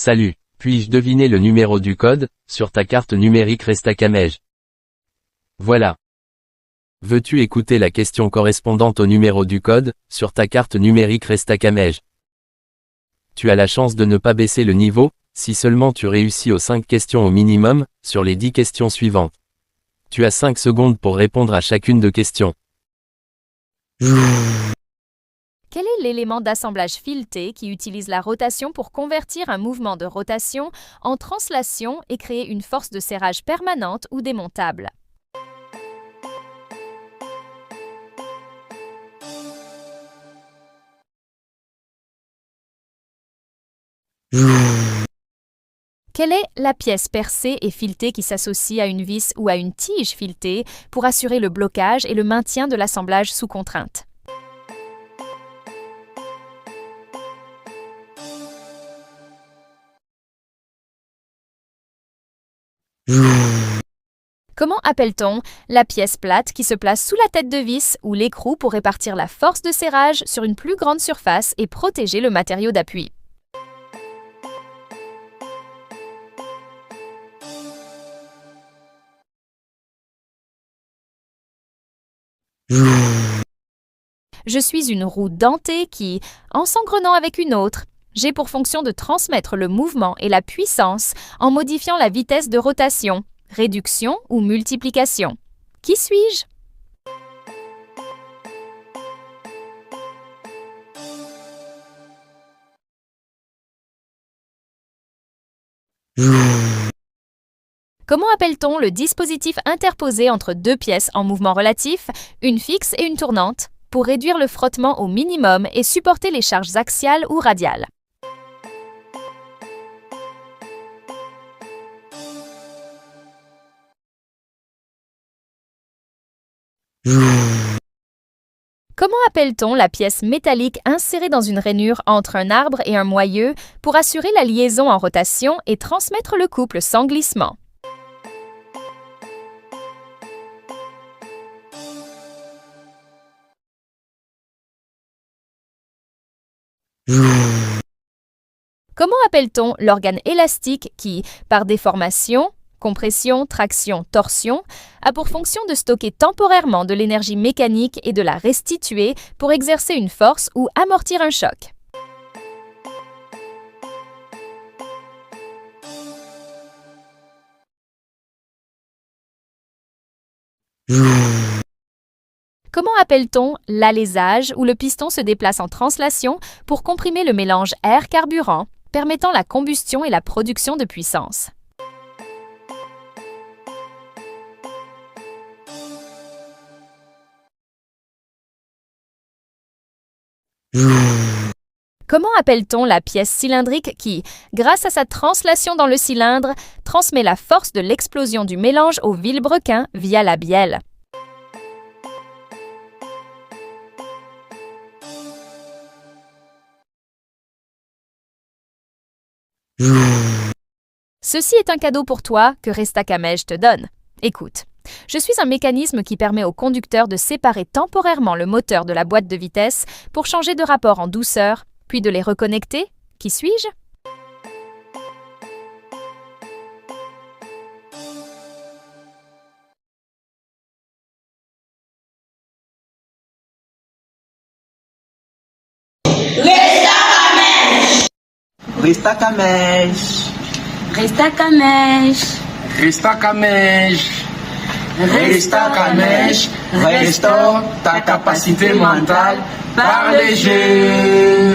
Salut, puis-je deviner le numéro du code, sur ta carte numérique Resta-Camège? Voilà. Veux-tu écouter la question correspondante au numéro du code, sur ta carte numérique Resta-Camège? Tu as la chance de ne pas baisser le niveau, si seulement tu réussis aux 5 questions au minimum, sur les 10 questions suivantes. Tu as 5 secondes pour répondre à chacune de questions. Quel est l'élément d'assemblage fileté qui utilise la rotation pour convertir un mouvement de rotation en translation et créer une force de serrage permanente ou démontable? Quelle est la pièce percée et filetée qui s'associe à une vis ou à une tige filetée pour assurer le blocage et le maintien de l'assemblage sous contrainte? Comment appelle-t-on la pièce plate qui se place sous la tête de vis ou l'écrou pour répartir la force de serrage sur une plus grande surface et protéger le matériau d'appui? Je suis une roue dentée qui, en s'engrenant avec une autre, j'ai pour fonction de transmettre le mouvement et la puissance en modifiant la vitesse de rotation, réduction ou multiplication. Qui suis-je? Comment appelle-t-on le dispositif interposé entre deux pièces en mouvement relatif, une fixe et une tournante, pour réduire le frottement au minimum et supporter les charges axiales ou radiales? Comment appelle-t-on la pièce métallique insérée dans une rainure entre un arbre et un moyeu pour assurer la liaison en rotation et transmettre le couple sans glissement? Comment appelle-t-on l'organe élastique qui, par déformation, compression, traction, torsion, a pour fonction de stocker temporairement de l'énergie mécanique et de la restituer pour exercer une force ou amortir un choc? Comment appelle-t-on l'alésage où le piston se déplace en translation pour comprimer le mélange air-carburant, permettant la combustion et la production de puissance? Comment appelle-t-on la pièce cylindrique qui, grâce à sa translation dans le cylindre, transmet la force de l'explosion du mélange au vilebrequin via la bielle? Ceci est un cadeau pour toi que Resta-Camège te donne. Écoute, je suis un mécanisme qui permet au conducteur de séparer temporairement le moteur de la boîte de vitesse pour changer de rapport en douceur, puis de les reconnecter. Qui suis-je? Resta-Camège. Resta-Camège. Resta-Camège. Resta-Camège. Restaure ta capacité mentale par les jeux.